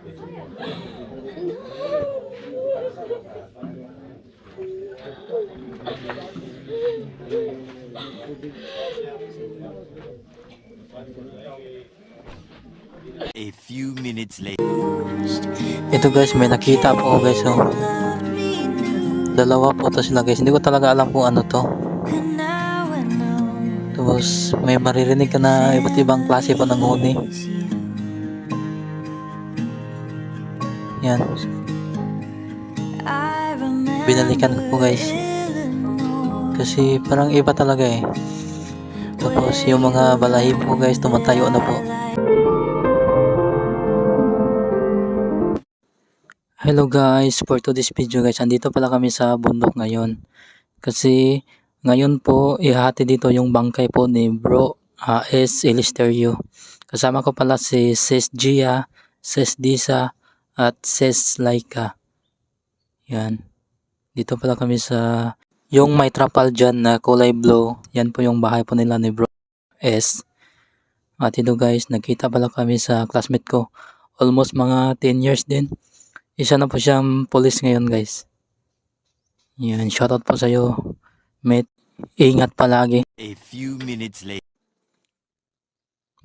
A few minutes later. Ito guys, may nakita po guys. Oh. Dalawa po to sila guys. Hindi ko talaga alam kung ano to. Tapos may maririnig ka na iba't ibang klase po ng huni. Yan. Binalikan ko po guys. Kasi parang iba talaga eh. Tapos yung mga balahibo po guys, tumatayo na po. Hello guys, for today's video guys, andito pala kami sa bundok ngayon. Kasi ngayon po, ihati dito yung bangkay po ni Bro S. Elisterio. Kasama ko pala si Sis Gia, Sis Disa, at Sis Laika. Yan. Dito pala kami sa yung may trapal dyan na kulay blue. Yan po yung bahay po nila ni Bro S. At ito guys, nagkita pala kami sa classmate ko. Almost mga 10 years din. Isa na po siyang police ngayon guys. Yan, shoutout po sa'yo, mate. Ingat palagi. A few minutes later.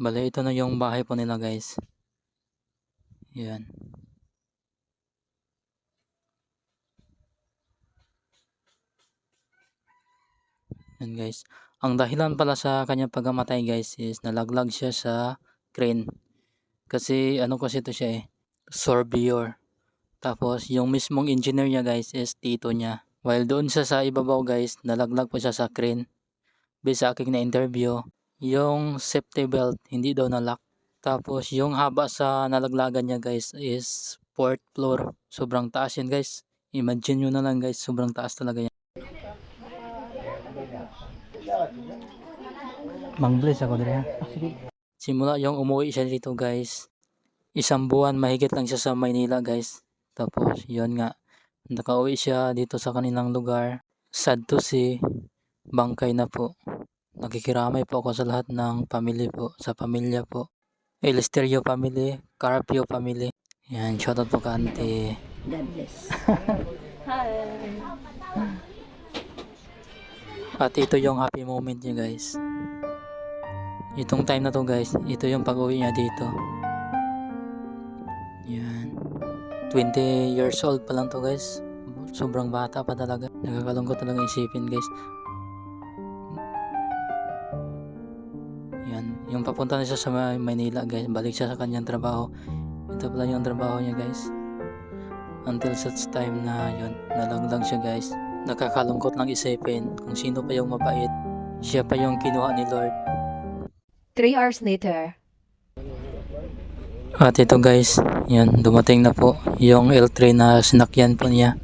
Bale, ito na yung bahay po nila guys. Yan. Yan guys. Ang dahilan pala sa kanyang pagkamatay guys is nalaglag siya sa crane. Kasi ano kasi ito siya eh, surveyor. Tapos yung mismong engineer niya guys is tito niya. While doon siya sa ibabaw guys, nalaglag po siya sa crane. Based sa aking na-interview, yung safety belt hindi daw na-lock. Tapos yung haba sa nalaglagan niya guys is 4th floor. Sobrang taas yan guys. Imagine nyo na lang guys, sobrang taas talaga yan. Mang-bless ako dito ha. Simula yung umuwi siya dito guys, 1 buwan mahigit lang siya sa Maynila guys. Tapos yun nga, nakauwi siya dito sa kanilang lugar. Sad to see, bangkay na po. Nakikiramay po ako sa lahat ng family po, sa pamilya po. Elisterio family, Carpio family. Yan, shoutout po ka auntie. God bless. At ito yung happy moment niya guys. Itong time na to guys, ito yung pag-uwi niya dito. Yan. 20 years old pa lang to guys. Sobrang bata pa talaga. Nakakalungkot talaga isipin guys. Yan. Yung papunta na siya sa Manila guys. Balik siya sa kanyang trabaho. Ito pala yung trabaho niya guys. Until such time na yun, nalaglag siya guys. Nakakalungkot lang isipin kung sino pa yung mabait. Siya pa yung kinuha ni Lord. 3 hours later. At ito guys, yan, dumating na po yung L3 na sinakyan po niya.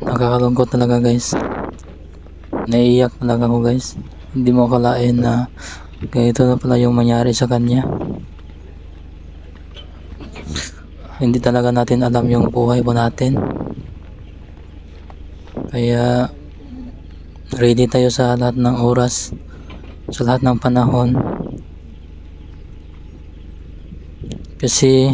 Nakakalungkot talaga guys. Naiiyak talaga ako guys. Hindi mo akalain na ganito na pala yung mangyari sa kanya. Hindi talaga natin alam yung buhay po natin. Kaya ready tayo sa lahat ng oras, sa lahat ng panahon. Kasi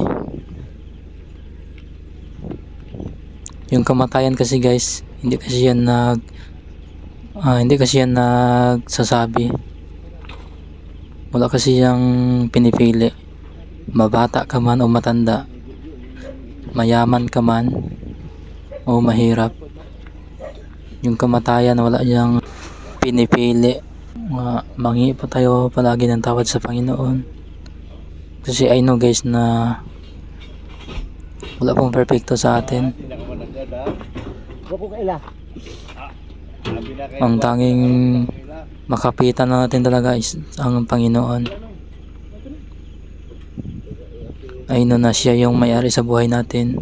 yung kamatayan kasi guys, hindi kasi yan nagsasabi. Wala kasi yung pinipili. Mabata ka man o matanda, mayaman ka man o mahirap, yung kamatayan wala yung pinipili. Mangi po tayo palagi ng tawad sa Panginoon. Kasi I know guys na wala pong perfecto sa atin. Ang tanging makapitan na natin talaga is ang Panginoon. I know na siya yung may-ari sa buhay natin.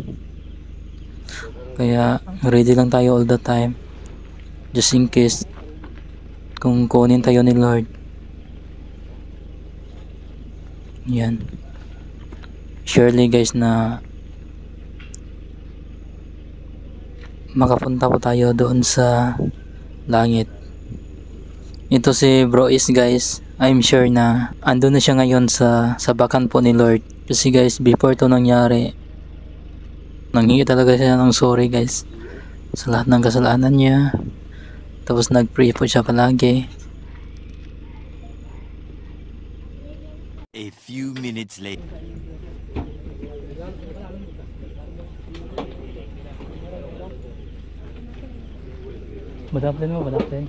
Kaya ready lang tayo all the time. Just in case kung kunin tayo ni Lord. Yan. Surely guys na makapunta po tayo doon sa langit. Ito si Bro Is guys, I'm sure na andun na siya ngayon sa sabakan po ni Lord. Kasi guys, before to nangyari, nanghingi talaga siya ng sorry guys sa lahat ng kasalanan niya. Tapos nag-pray po siya palagi. A few minutes later. Badaplin mo, badaplin.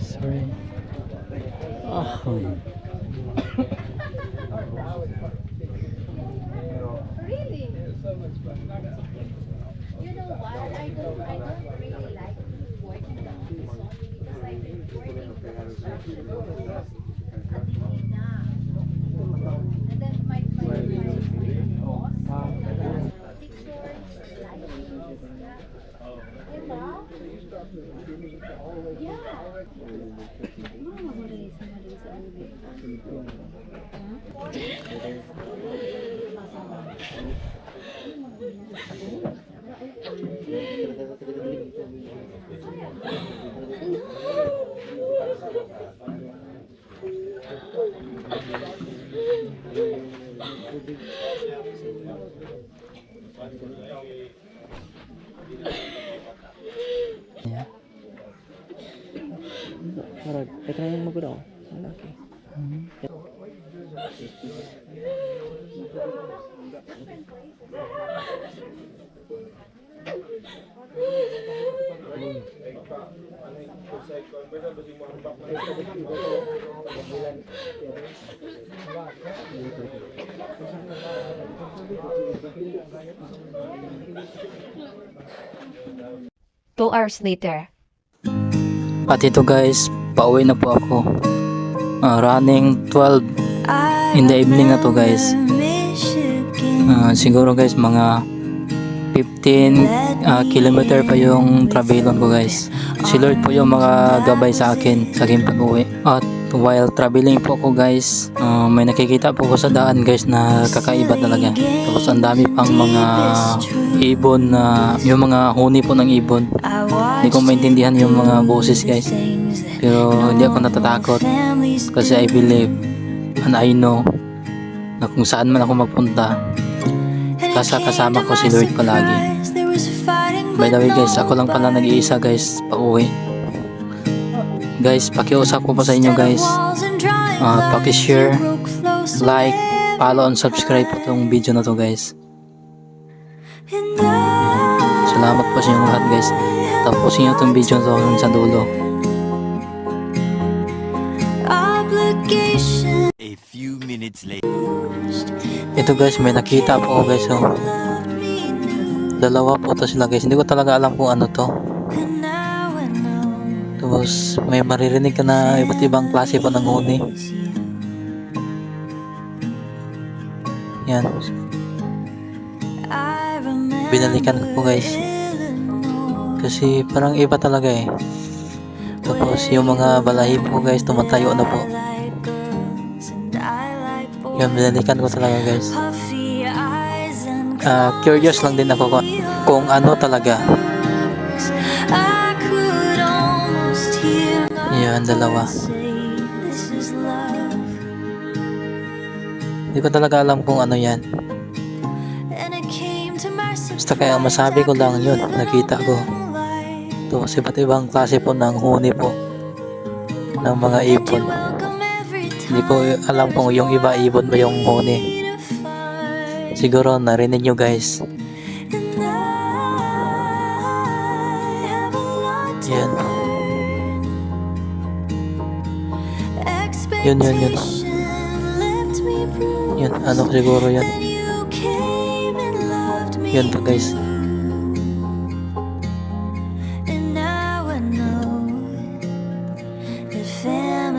Sorry. Really? You know what? I don't really like working in the office only because I've been working in the construction business. Kanina. And then my boss, pictures, lighting, diba? Yeah. Yeah. Marag, ito na yung magudaw. Malaki. Two hours later. At ito guys, pauwi na po ako. Running 12 in the evening na to guys. Siguro guys mga 15 kilometer pa yung travelon ko guys. Si Lord po yung mga gabay sa akin sa aking pag-uwi. At while traveling po ako guys, may nakikita po ko sa daan guys na kakaiba talaga. Tapos ang dami pang mga ibon na yung mga huni po ng ibon. Hindi ko maintindihan yung mga boses guys. Pero hindi ako natatakot kasi I believe and I know na kung saan man ako magpunta, kasama ko si Lord palagi. By the way guys, ako lang pala nag-iisa guys pauwi. Guys, pakiusap ko pa sa inyo guys, paki-share, like, follow and subscribe po itong video na to guys. Salamat po sa inyong lahat guys. Tapusin nyo itong video na to hanggang sa dulo. A few minutes later. Ito guys, may nakita po ako guys. Oh. Dalawa po to sila guys. Hindi ko talaga alam kung ano to. Tapos may maririnig ka na iba't ibang klase po ng huni. Yan. Binalikan ko po guys. Kasi parang iba talaga eh. Tapos yung mga balahibo ko guys, tumatayo na po. Yan, binalikan ko talaga guys. curious lang din ako kung ano talaga. I could almost hear Yan, dalawa. this is love. Hindi ko talaga alam kung ano yan. And it came to my Basta kaya masabi ko lang yun, nakita ko. Ito, kasi iba't ibang klase po ng huni po ng mga ibon. Hindi ko alam kung yung iba ibon ba yung huni. Siguro narinig nyo guys. Yan. Yun. Yun, ano siguro yun. Yun po guys.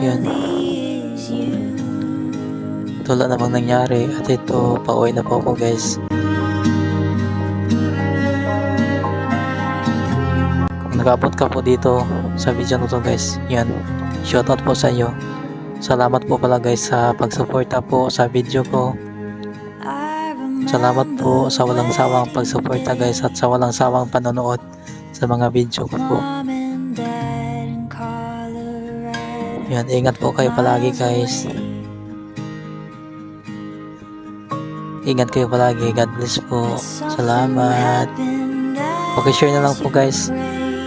Yan. Ito wala namang nangyari at ito pauwi na po ako guys. Kung nakabot ka po dito sa video na to guys, yan, shoutout po sa inyo. Salamat po pala guys sa pagsuporta po sa video ko. Salamat po sa walang sawang pagsuporta guys at sa walang sawang panonood sa mga video ko po. Yan, ingat po kayo palagi guys. Ingat kayo palagi. God bless po. Salamat. Okay, share na lang po guys.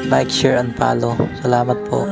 Like, share, and follow. Salamat po.